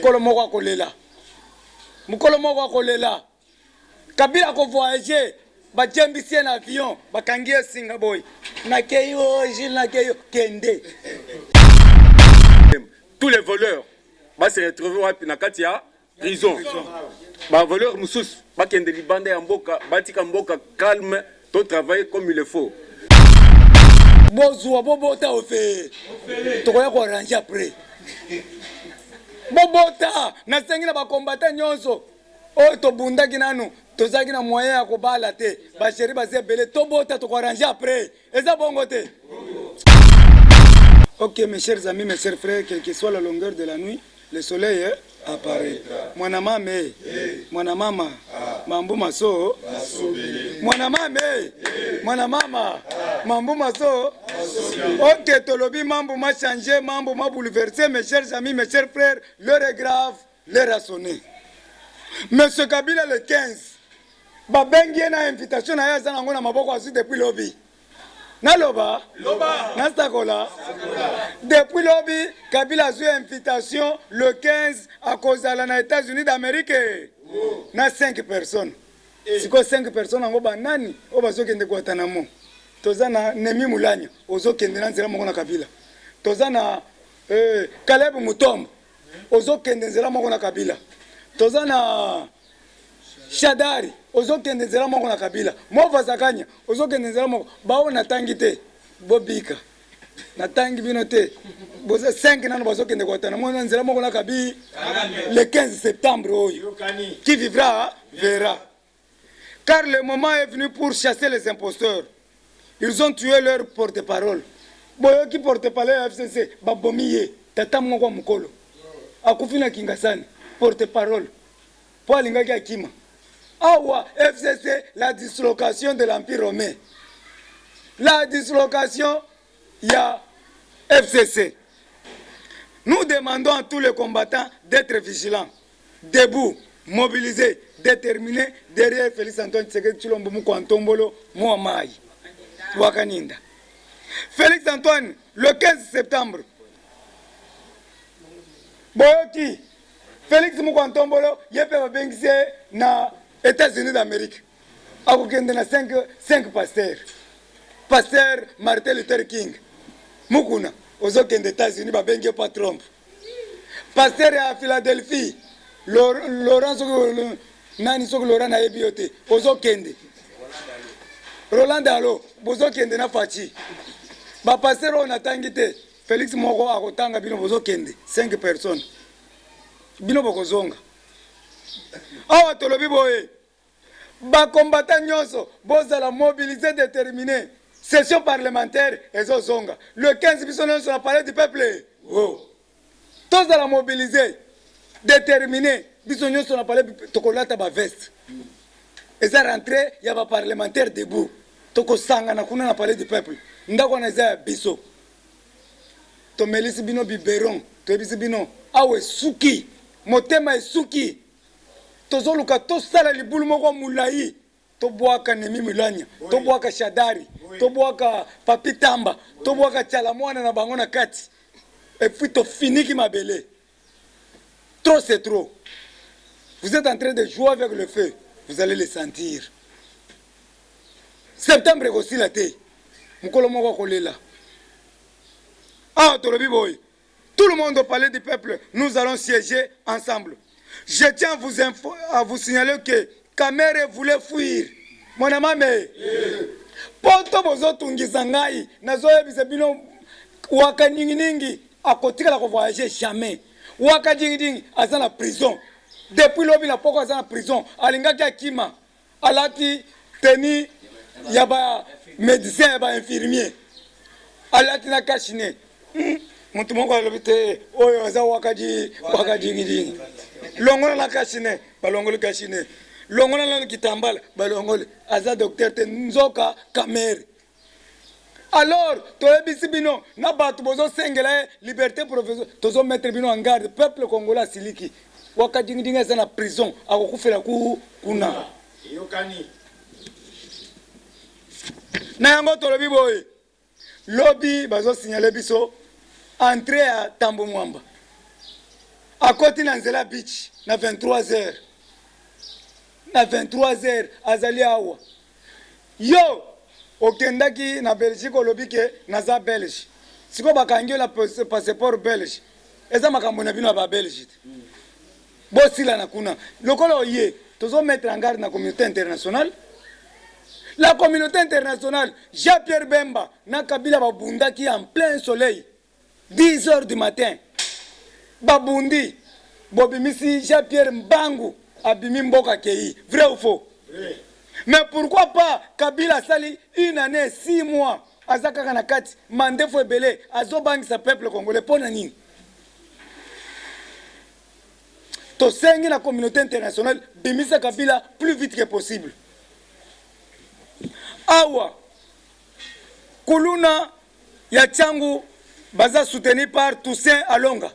mukolo moko akolela mukolo moko akolela Kabila ko voyager bajembisi en avion bakangi singa boy nakeyo Gilles nakeyo kende tous les voleurs va se retrouver na kati ya prison ba voleurs mususu bakende libanda ya mboka batika mboka calme to travailler comme il le faut bozwa bobota ofe tokoya ko ranger après bobota na sengi na ba combattant nyonso o to bundaki nanu tozaki na moyen ya kobala te ba chéri ba zebele to bota to ko ranger après eza bongo te. Ok mes chers amis, mes chers frères, quelle que soit la longueur de la nuit, le soleil apparaît. Mwana mame, mwana mama, mambu maso, mwana mame, mwana mama, mambu maso. Ok, tolobi mambu m'a changé, mambu m'a bouleversé, mes chers amis, mes chers frères, l'heure est grave, l'heure a sonné. Monsieur Kabila le 15, babengi na invitation na ya zanango na maboko asu depuis lobby. Naloba, Nastakola. Depuis lobby, Kabila a eu invitation le 15 à cause de les États-Unis d'Amérique. Na 5 personnes. Si quoi 5 personnes en goba nani, obazo kende Guantanamo. Tozana Nemi Mulanya, ozo kende nanzela moko Kabila. Tozana Caleb Mutombo, ozo kende nzela moko Kabila. Tozana Shadari, ozo kende nzela moko na Kabila. Mova Zakanya, ozo kende nzela moko. Bao natangi te, bobika. Natangi bino te. Boza 5 nano bazo kende Guantanamo na nzela moko na Kabila. Le 15 septembre oyo. Qui vivra verra. Car le moment est venu pour chasser les imposteurs. Ils ont tué leur porte-parole. Boyo qui porte-parole FCC, babomiye, tata moko mukolo. Akufina Kingasani, porte-parole. Po alingaki akima. Awa, FCC, la dislocation de l'Empire romain. La dislocation, il y a FCC. Nous demandons à tous les combattants d'être vigilants, debout, mobilisés, déterminés derrière Félix Antoine Tshisekedi Tshilombo Mukontombolo Muamai. Wakaninda. Félix Antoine, le 15 septembre. Boyoki, Félix Mukontombolo, yepe babengise na États-Unis d'Amérique. Akokende na 5 pasteurs. Pasteur Martin Luther King. Mukuna, ozokende États-Unis babenge pas Trump. Pasteur à Philadelphie, Laurent nani soko Laurent na ebiote, ozokende. Roland Dalo, bozokende na Fachi. Ba pasteur on atangite, Félix moko akotanga bino bozokende, 5 personnes. Bino bokozonga. Awa tolobi boye. Ba combattant nyonso, bozala mobilisé déterminé. Session parlementaire ezozonga. Le 15 biso nyonso na palais du peuple. Oh. Tous la mobilisé déterminé. Biso nyonso na palais tokolata ba veste. Eza rentré ya ba parlementaire debout. Toko sanga na kuna na palais du peuple. Ndako na eza biso. To melisi bino biberon, to ebisi bino awe suki. Motema esuki. Tozoluka to sala libulu moko mulai. To boaka Nemi Mulanya, to boaka Shadari, to boaka Papi Tamba, to boaka Chalamwana na bango na kati. Et puis to finiki mabele. Trop c'est trop. Vous êtes en train de jouer avec le feu. Vous allez le sentir. Septembre aussi la té. Mukolo moko kolela. Ah, tolobi boy. Tout le monde au palais du peuple, nous allons siéger ensemble. Je tiens à vous signaler que Kamere voulait fuir. Mon amame. Poto bozo tungisa ngai. Nazoye bisebino waka ningi akotika la ko voyager jamais. Waka dingi azana prison. Depuis lobi la poko azana prison. Alingaki akima. Alati teni yaba médecin yaba infirmier. Alati na kashine. Muntu moko alobite oyo aza waka dingi. Longona la kashine, balongole kashine. Longona la kitambala, balongole aza docteur te nzoka Kamere. Alors, toyebisi bino na batu bozo sengela liberté profession, tozo mettre bino en garde peuple congolais siliki. Waka dingi aza na prison, akokufela kuna. Yokani. Na yango tolobi boy. Lobby bazo signaler biso entrée à Tambo Mwamba. akoti na nzela beach na 23h na 23h azali awa yo okendaki na Belgique olobi ke naza belge siko bakangi la passeport belge eza makambo na bino ba belge bosila na kuna lokolo ye tozo mettre en garde na communauté internationale. La communauté internationale, Jean-Pierre Bemba, na Kabila Babunda qui est en plein soleil, 10h du matin. Babundi, Bobimisi, Jean-Pierre Mbangu, Abimi Mboka Kei. Vrai ou faux? Vrai. Mais pourquoi pas Kabila Sali, une année, 6 mois, Azaka Kanakati, Mandefo Ebele, Azobang sa peuple congolais, pour nani? To sengi la communauté internationale, Bimisa Kabila plus vite que possible. Awa Kuluna ya Tchangu baza soutenu par Toussaint Alonga,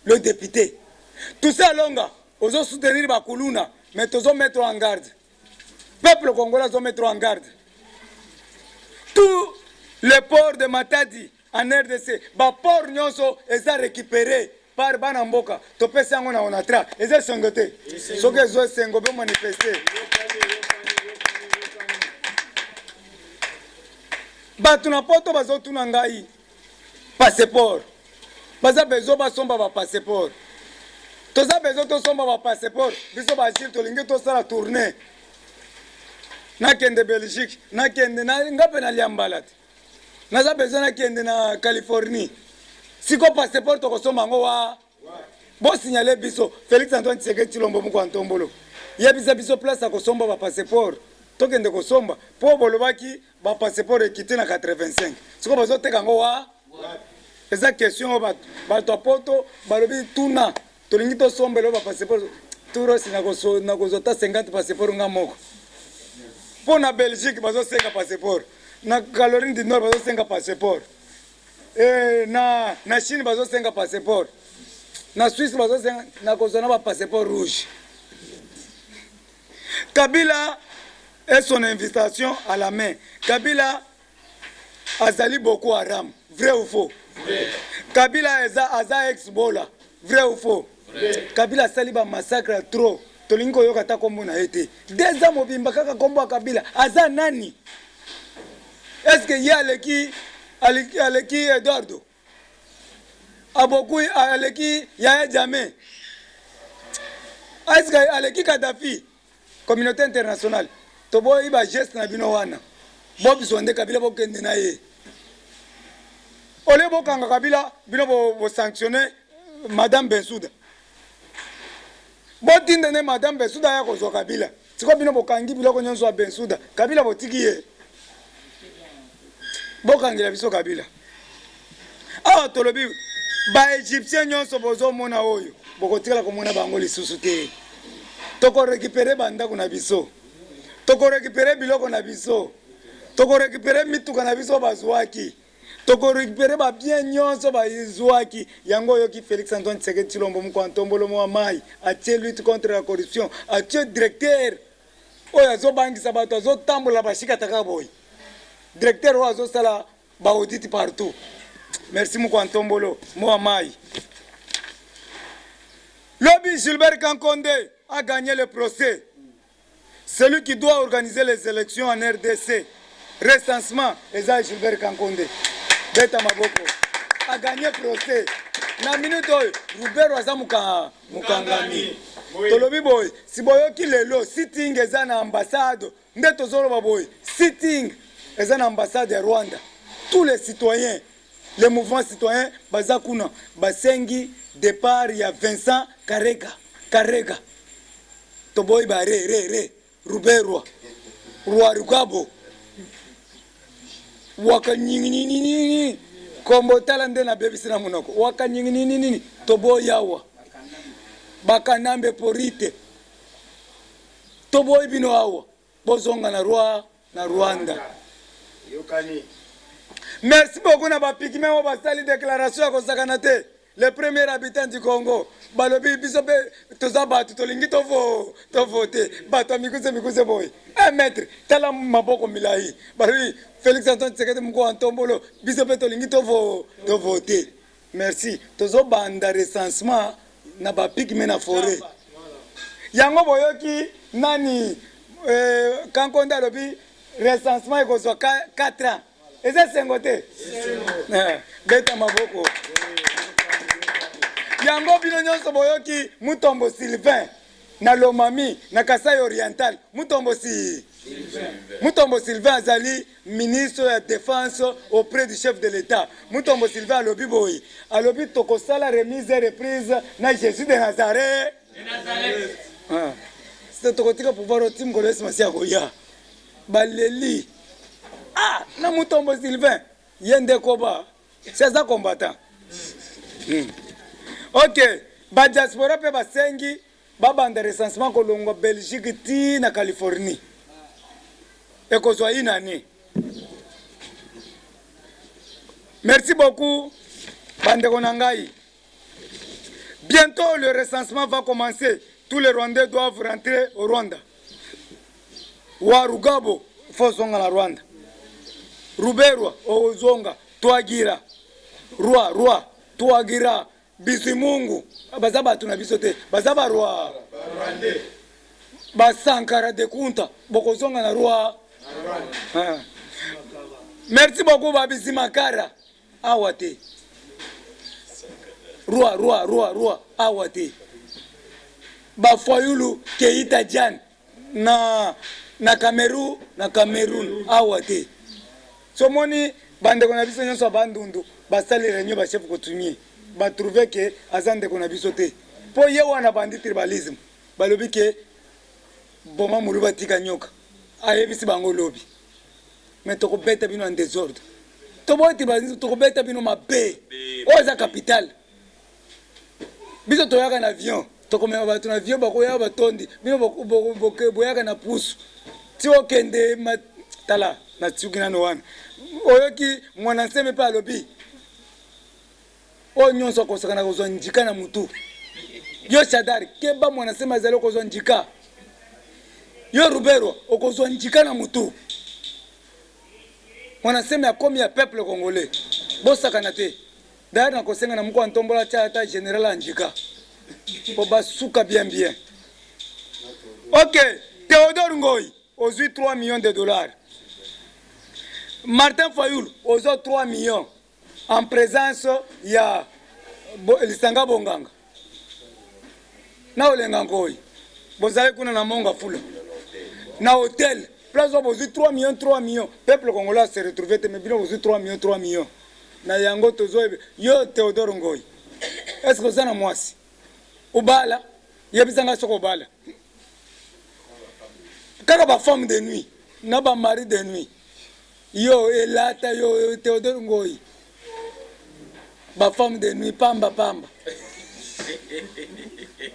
le député. Toussaint Alonga, ozo soutenir ba Kuluna, mais tozo mettre en garde. Peuple congolais ozo mettre en garde. Tout le port de Matadi en RDC, ba port nyonso eza récupéré par Banamboka. Topesa yango na onatra, eza sengote. Soke zo sengobe manifester. Batuna poto bazo tuna ngai passeport baza bezo basomba ba passeport toza bezo to somba ba passeport biso ba jil to lingi to sala tournée na kende Belgique na kende na ngape na liambalat na za bezo na kende na Californie siko passeport to kosomba ngo wa bo signaler biso Félix Antoine Tshisekedi Tshilombo muko Antombolo yebisa biso place ko somba ba passeport tokende ko somba po bolobaki ba passeport ekité na 85 siko bazo teka ngo wa eza question ba to poto balobi tuna tolingi to sombelo ba passeport turo sina ko na ko zota 50 passeport nga moko po na Belgique bazo senga passeport na Caroline du Nord bazo senga passeport na Chine bazo senga passeport na Suisse bazo senga na ko zona ba passeport rouge. Kabila et son invitation à la main. Kabila azali Boko Haram. Vrai ou faux? Vrai. Kabila aza ex-Bola. Vrai ou faux? Vrai. Kabila saliba massacre trop. Tolingo yoka ta kombo na ete. Deza mobimba kaka kombo Kabila. Aza nani? Est-ce que y a aleki Eduardo? Aboku aleki Yaya Jammeh? Est-ce que aleki Kadhafi? Communauté internationale. Tobo iba geste na bino wana bobi sonde Kabila bokende na ye ole bokanga Kabila bino bo sanctionner madame Bensouda botinde ne madame Bensouda ya ko zo Kabila siko bino bokangi biloko nyonso ya Bensouda Kabila botiki ye bokangela biso Kabila awa tolobi ba Egyptien nyonso bozo mona oyo bokotikala ko mona bango lisusu te toko récupérer banda kuna biso toko récupérer biloko na biso toko récupérer mituka na biso bazwaki toko récupérer ba bien nyonso bazwaki yango yoki Félix Antoine Tshisekedi Tshilombo muko Antombolo mo mai atie lutte contre la corruption atie directeur oyo azobangisa bato azotambola bashika taka boy directeur oyo azosala ba audit partout. Merci muko Antombolo mo mai. Lobby Gilbert Kankonde a gagné le procès. Celui qui doit organiser les élections en RDC, recensement, Eza Gilbert Kankonde, Beta Maboko, a gagné le procès. Na minute oyo, Robert waza mukangami. Tolobi boy, si boyo ki lelo, sitting eza na ambassade, nde tozoloba boy, sitting eza na ambassade ya Rwanda. Tous les citoyens, les mouvements citoyens, baza kuna, basengi départ ya Vincent Karega. Toboy ba re. Ruberwa Rwa Rugabo waka nyingi kombo talande na baby sina munoko waka nyingi tobo yawa bakanambe porite tobo ibino awa bozonga na Rwanda yokani. Merci beaucoup na ba pigme o ba sali déclaration ko sakanate le premier habitant du Congo balobi biso be tozabatu tolingi to voter bato mikuse boy 1 mètre tala maboko milai balobi Félix Antoine Tshisekedi muko Antombolo biso be tolingi to voter. Merci tozobanda recensement na ba pigme na forêt yango boyoki nani kankonda lobi recensement ekozwa 4 ans eza sengo te beta maboko yango bino nyonso boyoki Mutombo Sylvain na Lomami na Kasai Oriental Mutombo Sylvain azali ministre de la défense auprès du chef de l'État. Mutombo Sylvain alobi boyi alobi tokosala remise et reprise na Jésus de Nazareth. C'est tokotika pouvoir otim kolesi masia koya baleli na Mutombo Sylvain yende koba c'est ça combattant. OK ba diaspora pe basengi babanda recensement kolongo Belgique ti na Californie ekozwa inani. Merci beaucoup bandeko nangai. Bientôt le recensement va commencer. Tous les Rwandais doivent rentrer au Rwanda. Warugabo faut zonga la Rwanda. Ruberwa ozonga Twagira. Roi Twagira Bizimungu bazaba tuna bisote bazaba roi Basankara de Kunta bokozonga na roi. Merci beaucoup Babisi Makara awate roi awate Bafoyulu Keita Jan na Cameroun awate somoni bande kona biso nyonso bandundu basali réunion ba chef coutumier ba trouver que azande kona biso te po ye wana bandi tribalisme balobi ke boma muluba tika nyoka ayebisi bango lobi mais toko beta bino en désordre to boiti banzi toko beta bino mabe oza capital biso toyaka na avion toko mema batu na avion bakoya batondi bino boyaka na pusu ti okende tala na tsukina no wana oyoki mwana nseme pa lobi o nyonso kosakana kozwa njika na mutu yo Shadari keba mwana nseme azali kozwa njika yo Rubero okozwa njika na mutu mwana nseme akomi ya peuple congolais bosakana te d'ailleurs na kosenga na mko ntombola cha général anjika po basuka bien. OK, Théodore Ngoyi ozwi 3 millions de dollars. Martin Fayoul ozwi 3 millions en présence ya Lisanga Bonganga. Na olenga Ngoyi bozali kuna na monga fula na hôtel place ozwi 3 millions peuple congolais se retrouver te mais bino ozwi 3 millions na yango tozo yo Théodore Ngoyi est-ce que ça na mwasi ubala yebisanga soko bala kaka ba femme de nuit na ba mari de nuit yo elata yo Théodore Ngoyi ba femme de nuit pamba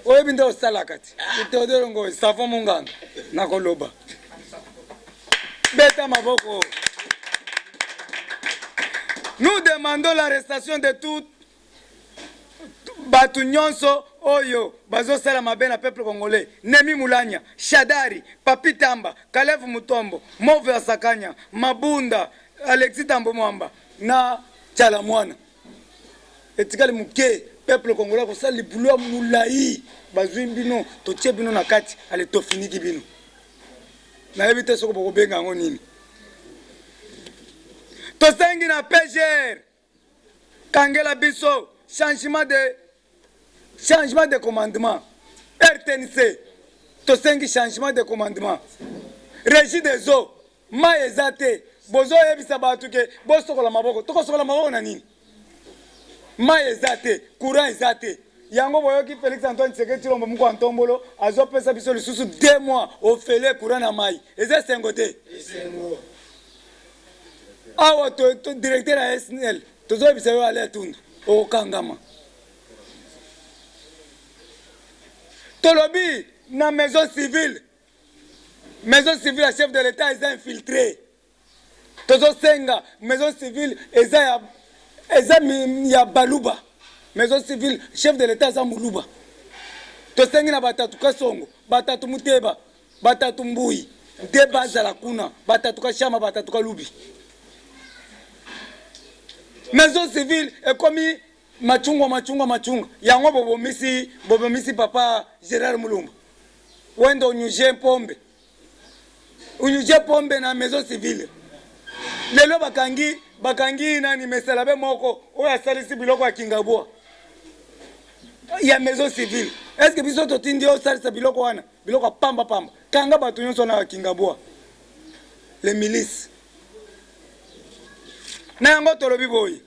oyebi ndo sala kati Théodore Ngoyi savon munganga na koloba beta maboko. Nous demandons l'arrestation de tout batu nyonso oyo bazo sala mabe na peuple congolais. Nemi Mulanya, Shadari, Papi Tamba, Kalev Mutombo, Move Asakanya, Mabunda, Alexis Tambo Mwamba na Chala Mwana. Etikali muke peuple congolais ko sala libulu mulai bazwi bino totie bino na kati ale to finiki bino. Na ebite soko boko benga ngo nini. Tosengi na PGR Kangela Biso changement de commandement RTNC tosengi changement de commandement Régie des eaux maezate bozo yebisa batu ke bosokola maboko tokosokola maboko na nini maezate courant ezate yango boyoki Félix Antoine Tshisekedi Tshilombo muko antombolo azopesa biso lisusu 2 mois ofele courant na mai eza sengote awa to directeur à SNL tozo bisa yo ale tundu o kangama tolobi na maison civile à chef de l'état est infiltré tozo senga maison civile eza ya baluba maison civile chef de l'état za muluba to sengi na batatu kasongo batatu muteba batatu mbui de bazala kuna batatu kashama batatu kalubi. Maison civile est comme machungwa yango bobomisi papa Gérard Mulumba wendo unyuje pombe na maison civile lelo bakangi nani mesalabe moko oyo asalisi biloko ya Kingabwa ya maison civile. Est-ce que biso totindi osalisa biloko wana biloko pamba kanga bato nyonso na Kingabwa les milices na yango tolobi boyi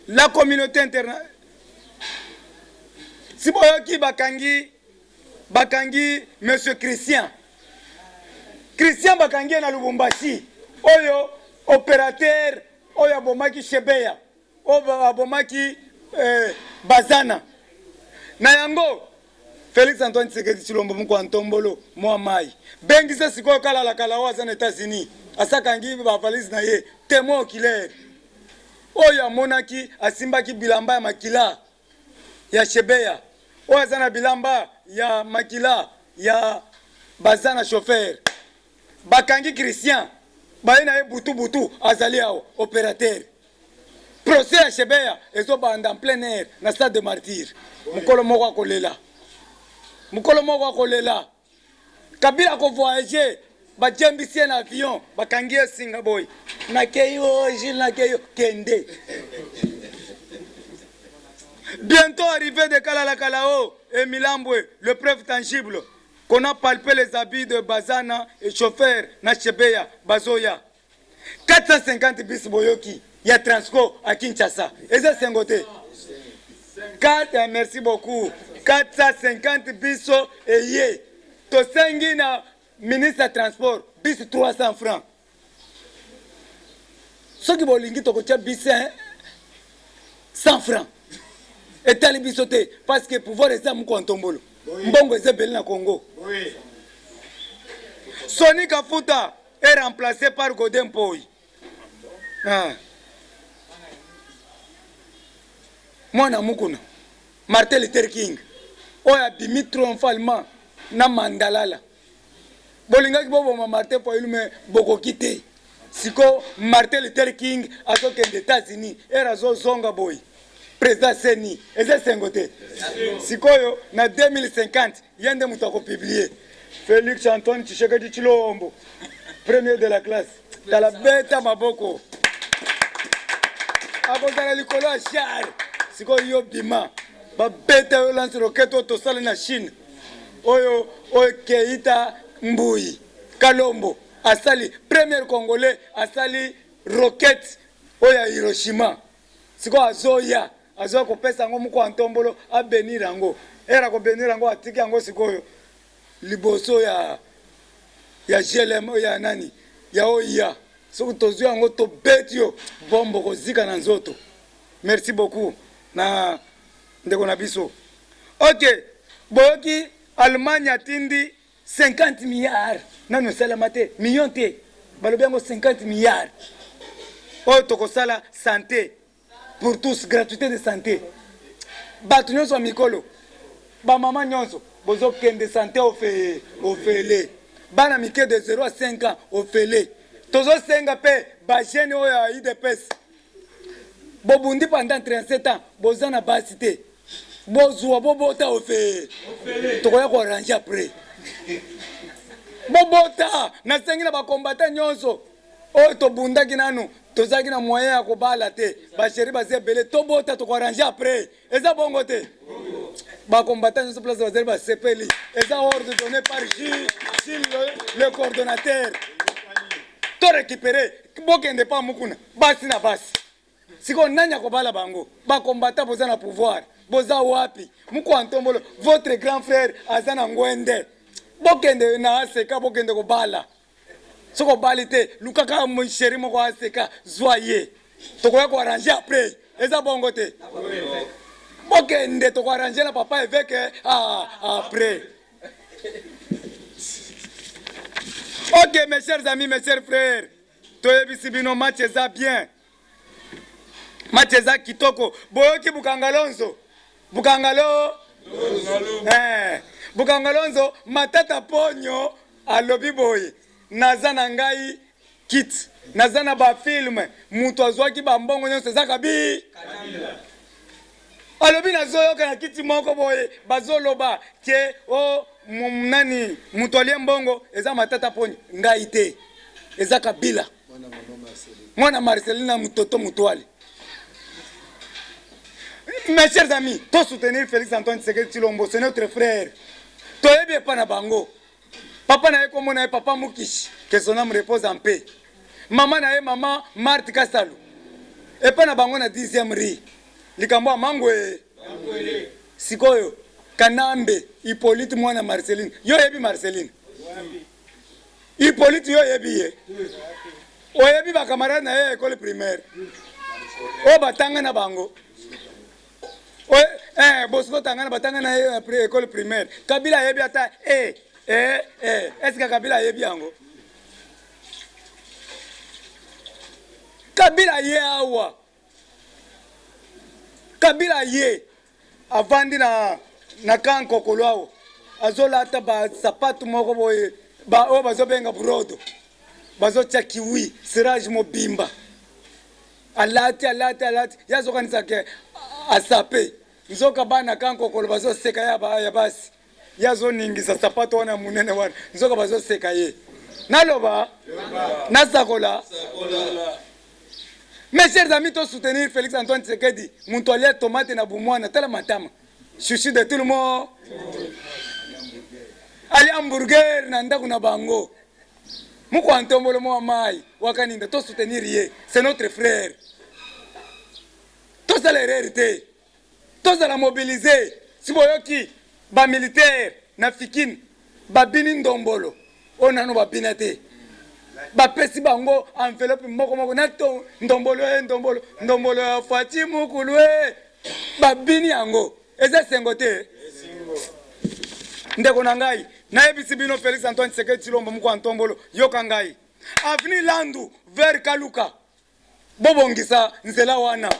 la communauté internationale si boyoki bakangi monsieur Christian bakangi na Lubumbashi oyo opérateur oyo abomaki Shebeya oyo abomaki Bazana na yango Félix Antoine Tshisekedi Tshilombo mko Ntombolo mwa mai bengisa sikoyo kala wa za États-Unis asakangi ba valise na ye témoin oculaire oyo amonaki asimbaki bilamba ya makila ya Shebeya oyo azana bilamba ya makila ya Bazana chauffeur bakangi Christian baina ye butu azali awo opérateur procès ya Shebeya ezo banda en plein air na stade de martyr mukolo moko akolela Kabila ko voyager bajembisi na avion bakangi singa boy nakeyo kende bientôt arrivé de Kalao et Milambwe le preuve tangible qu'on a palpé les habits de Bazana et chauffeur na Shebeya Bazoya 450 bis boyoki ya Transco à Kinshasa et ça c'est ngoté 4 merci beaucoup 450 biso et yé to sengi na ministre de transport bis 300 francs ce qui bolingi to kotia bis 100 francs et tali bisoté parce que pouvoir eza mko Ntombolo mbongo eza beli na Congo oui. Soni Kafuta est remplacé par Godin Poi mwana mukuna Martin Luther King oya bimi triomphalement na Mandalala bolingaki boboma Martin Poilume bokokite siko Martin Luther King azokende États-Unis era zonga boy président Seni eze sengote sikoyo na 2050 yende mutako publier Félix Antoine Tshisekedi Tshilombo premier de la classe dans la beta maboko akozala likolo ya char sikoyo yo bima ba beta yo lance roquette to sala na Chine oyo Keita Mbuyi Kalombo asali premier congolais asali roquette oyo Hiroshima siko azoya kopesa ngo mko Ntombolo abenir yango era ko benir yango atiki yango sikoyo liboso ya GLM ya nani ya oya soko tozu yango to betio bombo kozika na nzoto. Merci beaucoup na ndeko na biso. OK boyoki Allemagne atindi 50 milliards nano salama te million te balobi yango 50 milliards oyo tokosala santé pour tous gratuité de santé bato nyonso ya mikolo bamama nyonso bozokende santé ofele bana mike de 0 à 5 ans ofele tozosenga mpe bagene oyo ya IDPS bobundi pendant 37 ans boza na basi te bozwa bobota ofele tokoya koarrange après bobota nasengi na bakombata nyonso oyo tobundaki nanu tozaki na moyen ya kobala te basheri baza ebele tobota tokoarrange après eza bongo te bakombata nyonso place bazali basepeli eza ordre donné par Gilles le coordonnateur to récupérer bokende pa mukuna basi na basi siko nani akobala bango bakombata boza na pouvoir boza wapi mko Ntombolo votre grand frère aza na ngwende bokende na aseka bokende kobala soko balite lukaka msheri moko aseka zoye tokoya ko arranger après eza bongo te bokende to ko arranger na papa avec après. OK mes chers amis, mes chers frères, toyebisi bino match eza bien, match eza kitoko boyoki Bukangalonzo Bukangalonzo matata ponyo alobi boye naza na ngai kit naza na ba film mutu azwaki ba mbongo nyonso eza kabi alobi nazoyoka na kiti moko boye bazoloba ke o nani mutu alie mbongo eza matata poni ngai te eza Kabila mwana Marceline mutoto mutwale. Mes chers amis, to soutenir Félix Antoine Tshisekedi Tshilombo, c'est notre frère. Toyebi pa na bango. Papa na ye kombo na ye papa Mukishi, que son âme repose en paix. Maman na ye maman Marthe Kasalu. Et pa na bango na 10e rue. Likambo mangwe. Sikoyo Kanambe Hippolyte mwana Marceline. Yo yebi Marceline. Hippolyte yo yebi ye. Oyebi ba camarade na ye école primaire. O batanga na bango. Bosco tangana batanga na ye après école primaire. Kabila yebi ata est-ce que Kabila yebi yango? Kabila ye awa. Kabila ye avandi na kanko kolwao. Azolata ba sapatu moko boye ba o bazobenga brodo. Bazotia kiwi, sirage mobimba. Alati yazo kanisa ke asape. Nzoka bana kanko kolo bazo seka ya basi. Yazo ningisa sapato wana munene wana. Nzoka bazo seka ye. Naloba nasakola. Mes chers amis, to soutenir Félix Antoine Tshisekedi, Muntwalia tomate na bumwana tala matama. Chouchou de tout le monde. Ali hamburger na ndaku na bango. Muko antombolo mo mai wakaninda to soutenir ye, c'est notre frère. Tous les réalités. Tous la mobiliser. Si boyoki ba militaire na fikine ba bini ndombolo. Onano ba binate. Ba pesi bango enveloppe moko na to ndombolo ya Fati Mukulwe. Ba bini yango. Eza sengote. Ndeko na ngai na yebisi bino Félix Antoine Tshisekedi Tshilombo muko antombolo yoka ngai. Avenue Landu vers Kaluka. Bobongisa nzela wana.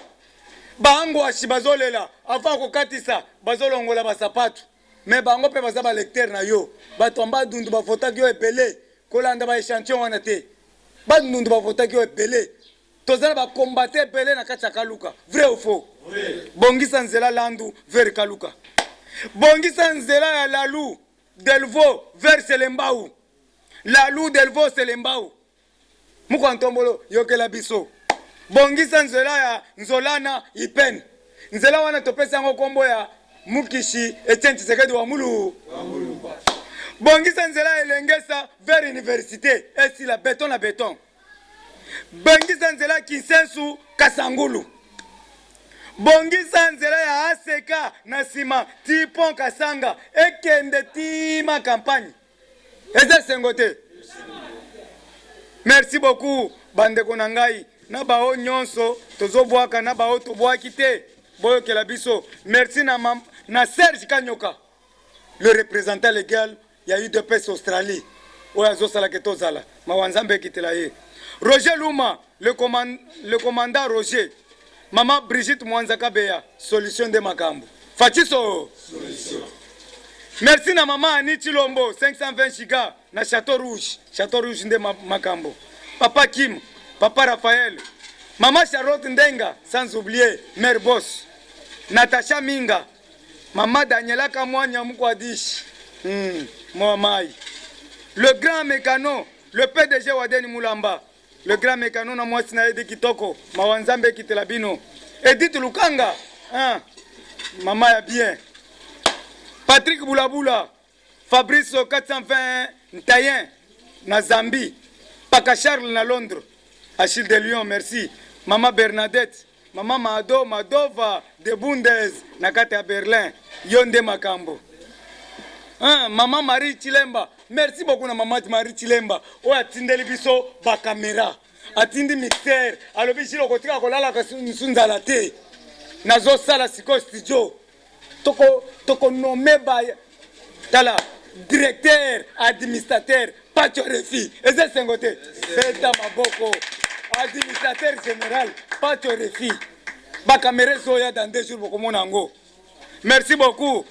Bango ashibazolela afa kokatisa bazolongola basapatu. Mais bango pe bazaba lecteur na yo. Batomba dundu ba fota kyo epele kolanda ba échantillon wana te. Ba dundu ba fota kyo epele. Tozala ba combattre epele na kati ya Kaluka. Vrai ou faux? Vrai. Bongisa nzela Landu vers Kaluka. Bongisa nzela ya Lalu Delvaux vers Selembao. Lalu Delvaux Selembao. Muko antombolo yokela biso. Bongisa nzela ya Nzolana Ipen. Nzela wana topesa yango kombo ya Mukishi Etienne Tshisekedi wa Mulu. Bongisa nzela elengesa vers université. Esi la béton na béton. Bongisa nzela Kinsensu Kasangulu. Bongisa nzela ya ACK na sima Tipon Kasanga. Ekende tima campagne. Eza sengote. Merci beaucoup bandeko na ngai. Na bao nyonso tozobwaka na bao tobwaki te boyo kela biso. Merci na Serge Kanyoka, le représentant légal ya UDPS Australie oya zosala ke tozala mawanzambe kitela ye. Roger Luma, le commandant Roger. Maman Brigitte Mwanzaka Beya, solution de makambo. Fatiso solution. Merci na maman Annie Tshilombo 520 giga na Château Rouge nde makambo. Papa Kim, Papa Raphaël, Maman Charlotte Ndenga, sans oublier Mère Boss, Natacha Minga, Maman Daniela Kamwanya Mukwadish, Moamai, le grand mécano, le PDG Wadeni Moulamba, le grand mécano na mwasi na Edi Kitoko, Mawanzambe Kitelabino, Edith Lukanga, Maman ya bien, Patrick Boulabula, Fabrice 420 Ntayen, na Zambie, Paka Charles na Londres, Achille de Lyon, merci. Maman Bernadette, Maman Madova de Bundes, Nakate à Berlin, Yonde Makambo. Maman Marie Chilemba, merci beaucoup na Maman Marie Chilemba. O atindeli biso ba caméra, atindi mixer, alobi jilo kotika kolala kasunza la te. Nazo sala siko studio. Toko nommé ba tala directeur, administrateur, Pacho Refi. Eze sengote. Feta maboko. Administrateur général, Pacho Refi. Ba caméra zoya dans 2 jours pour mon ango. Merci beaucoup.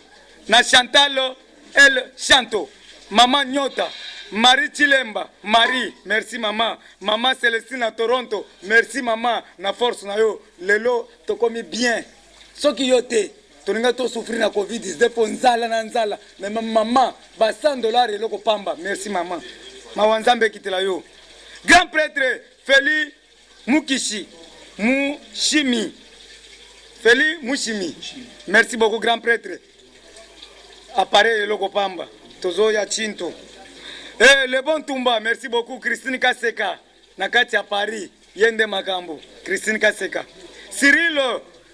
Na Chantal El Chanto. Maman Nyota. Marie Chilemba. Marie. Merci maman. Maman Célestine à Toronto. Merci maman. Na force na yo. Lelo, to komi bien. Ce qui yote. tolinga to souffrir na COVID-19 po nzala na nzala mais maman ba $100 eloko pamba merci maman mawanzambe kitela yo grand prêtre Feli Mukishi Mushimi Feli Mushimi merci beaucoup grand prêtre appareil eloko pamba tozo ya chinto le bon Tumba merci beaucoup Christine Kaseka na kati ya Paris yende makambo Christine Kaseka Cyril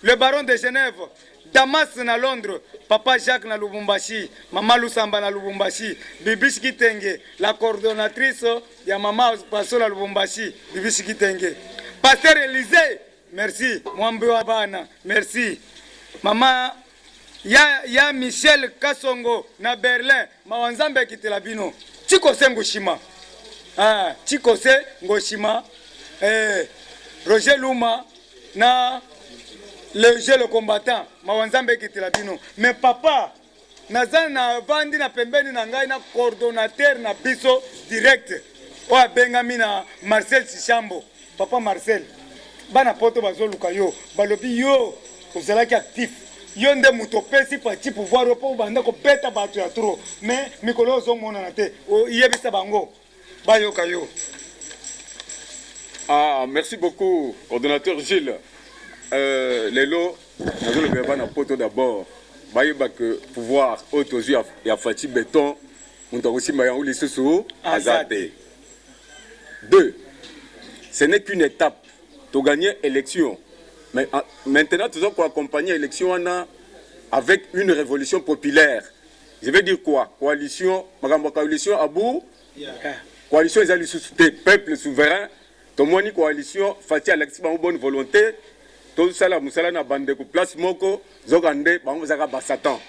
le baron de Genève Damas na Londres papa Jacques na Lubumbashi mama Lusamba na Lubumbashi Bibishi Kitenge la coordonnatrice ya mama Paso na Lubumbashi Bibishi Kitenge Pasteur Élisée merci mwambi wa bana merci mama ya Michel Kasongo na Berlin mawanzambe kitela bino Chikose Ngoshima Chikose Ngoshima Roger Luma na le combattant mawanzambe kitela bino mais papa nazana na vandi na pembeni na ngai na coordonnateur na biso direct o abengami na Marcel Sichambo papa Marcel bana poto bazoluka yo balobi yo ozalaki actif yo nde muto pesi parti pouvoir po banda ko beta bato ya trop mais mikolo zo mona na te o yebisa bango bayoka yo. Merci beaucoup coordonnateur Gilles. Lelo nazo le beba na poto d'abord bayeba que pouvoir autozu ya fati béton muto kosimba ya uli susu azate. 2. Ce n'est qu'une étape pour gagner l'élection. Mais maintenant, nous allons accompagner l'élection avec une révolution populaire. Je veux dire quoi? Coalition, coalition à bout, coalition des peuples souverains, tout le monde coalition, Fatih Alexis, bonne volonté, tout ça, la Moussala na bande de place Moko, Zogande, Bamozaka Bassatan.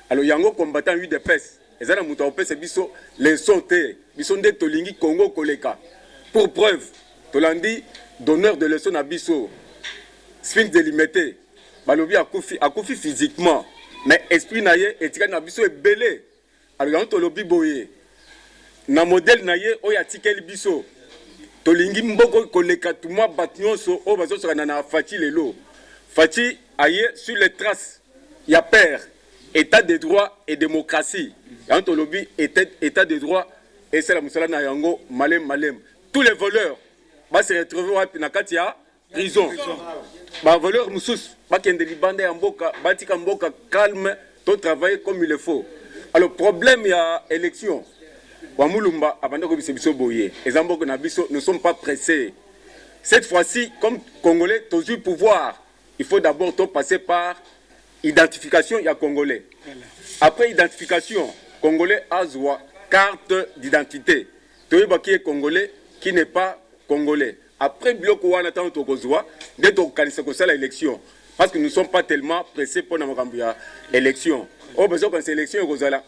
Alors, Yango combattant 8 de PES, et ça, c'est biso, les sautés, biso de Tolingi, Congo, Koleka. Pour preuve, Tolandi, donneur de leçons à biso. Sphinx délimité, balobi akufi physiquement, mais esprit naye etika na biso ebele. Alors to lobi boye. Na modèle naye oya tikeli biso. Tolingi mboko koleka tuma batnyonso o bazo sokana na Fati lelo. Fati aye sur les traces ya père, état de droit et démocratie. To lobi état de droit et c'est la musala na yango malem. Tous les voleurs va se retrouver na kati ya prison. Bah voleur moussous, pas qu'il y ait des Libanais en boca, batika mboka calme, tout travailler comme il le faut. Alors problème il y a élection. Wamulumba abanda ko biso boye. Ezambo na biso, nous ne sommes pas pressés. Cette fois-ci, comme Congolais, tous eu pouvoir, il faut d'abord passer par identification il y a Congolais. Après identification, Congolais a carte d'identité. Tu qui est Congolais, qui n'est pas Congolais. Après, bloc ou attend Togozoa, dès qu'on ça l'élection. Parce que nous ne sommes pas tellement pressés pour l'élection. Au besoin qu'on sélectionne Gozala.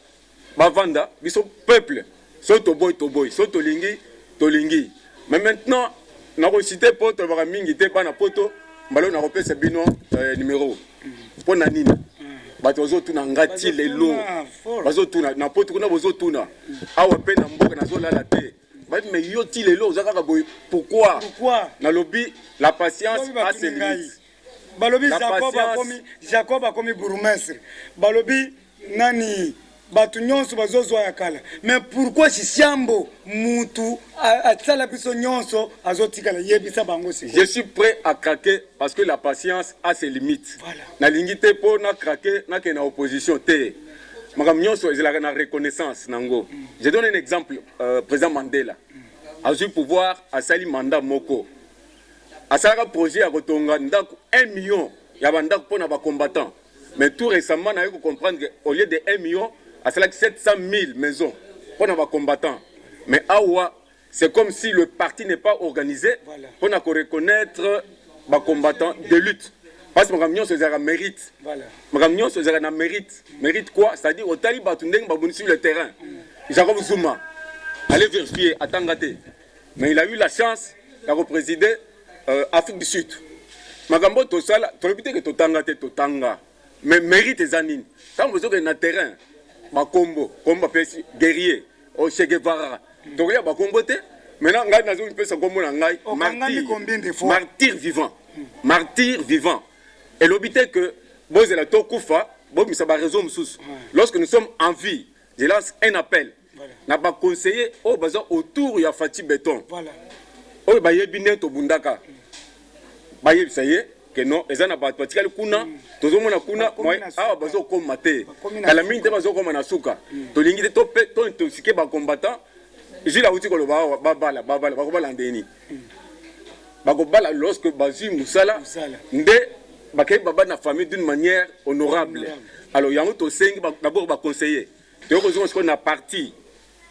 Bavanda, ils sont peuple. Sont Toboy, sont Tolingi. Mais maintenant, nous avons cité pour te mingi te pas na poto, mbalo na repé ce bino numéro. Pour nanina. Batozo tuna ngati lelo. Bazo tuna na poto kuna bozo tuna. Awa pe na mboka na zola la te. Mais yoti lelo ozaka boy pourquoi na lobby la patience a ses limites. Balobi Jacob a commis bourgmestre. Balobi nani batu nyonso bazozwa ya kala. Mais pourquoi Sichambo mutu atsala biso nyonso azotikala yebisa bango si. Je suis prêt à craquer parce que la patience a ses limites. Voilà. Na lingité pour na craquer na ke na opposition te. La reconnaissance nango. Je donne un exemple, président Mandela a eu pouvoir à sali mandat moko. À ça projet à Rotonga 1 million ya banda pour na combattants. Mais tout récemment on a eu comprendre qu'au lieu de 1 million, à cela 700 000 maisons pour na combattants. Mais awa c'est comme si le parti n'est pas organisé pour na reconnaître les combattants de lutte. Parce que nous avons mérite. Nous avons mérite. Mérite quoi? C'est-à-dire au Taliban, sur le terrain. Jacob Zuma, allez vérifier, attendez. Mais il a eu la chance de représider Afrique du Sud. Magambo Tosala, tu répètes que Totanga. Mais mérite les anines. Quand vous êtes dans le terrain, Bakombo, combat guerrier, au Che Guevara, donc il y a Bakombo. Maintenant, nous avons une personne comme martyr vivant. Martyr vivant. Et l'obité que Bozela Tokoufa, bon, ça va raison, lorsque nous sommes en vie, je lance un appel. N'a pas conseillé au bazar autour il y a Fati Béton. Voilà. Oh bah yé biné to bundaka. Bah yé ça y est que non et ça n'a pas pratiqué le kuna. Tout le monde a kuna. Moi ah bazar comme maté. La mine de bazar comme nasuka. To lingi de to intoxiqué ba combattant. J'ai la outil que le ba landeni. Ba ko bala lorsque bazu musala. Ndé ba kay baba na famille d'une manière honorable. Alors il y a un to cinq d'abord ba conseiller. De raison qu'on a parti.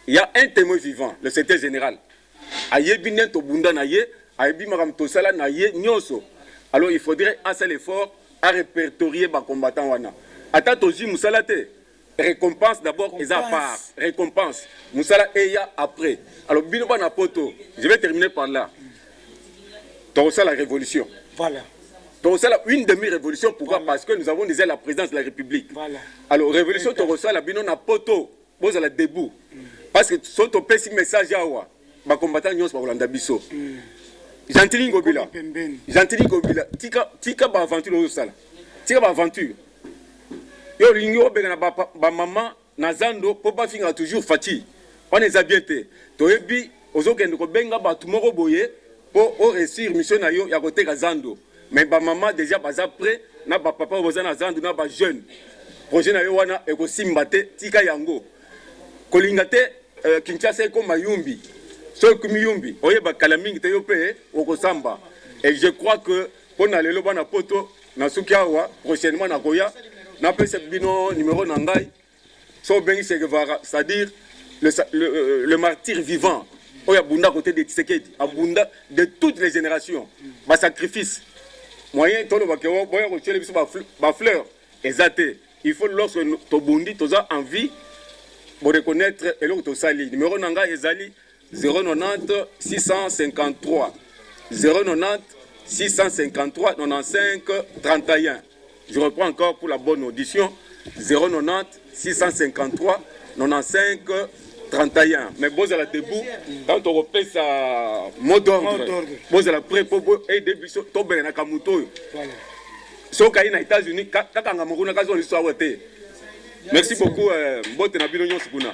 Il y a un témoin vivant, le secrétaire général. Alors il faudrait un seul effort à répertorier les combattants. Attends, récompense d'abord, et à part. Récompense. Moussala et après. Alors, je vais terminer par là. Ça la révolution. Voilà. Ça une demi-révolution. Pourquoi? Voilà. Parce que nous avons déjà la présidence de la République. Voilà. Alors, révolution, ça la bino na poto. Vous allez debout. Parce que sont au petit message à wa ba combattant nyos ba Holanda biso gentili ngobila tika ba aventure au sala tika ba aventure yo lingo benga ba maman na zando po ba finga toujours Fati on les a bien té to yebi ozokende ko benga ba tumoko boye po o réussir mission na yo ya côté ka zando mais ba maman déjà baza prêt na ba papa boza na zando na ba jeune projet na yo wana e ko simbate tika yango kolingate Kinshasa comme Mayumbi, ce que Miyumbi, oye bakalaming te yope okosamba. Et je crois que pour aller le bon poto na sukiawa prochainement na koya na pese bino numéro nangai so bengi segevara, c'est-à-dire le martyr vivant. Oya bunda côté de Tshisekedi, abunda de toutes les générations. Ba sacrifice. Moyen tolo bakewo boya ko chele biso ba fleur exacté. Il faut lorsque to bundi toza envie pour reconnaître et l'autre sali. Numéro nanga ezali 090 653 090 653 95 31. Je reprends encore pour la bonne audition 090 653 95 31. Mais bon à la debout quand on repère sa mot d'ordre. Bon à la pré pour aider biso tomber na kamuto. Voilà. So kai na États-Unis kaka ngamukuna kazo l'histoire wote. Merci beaucoup. Mbote na bino nyonso kuna.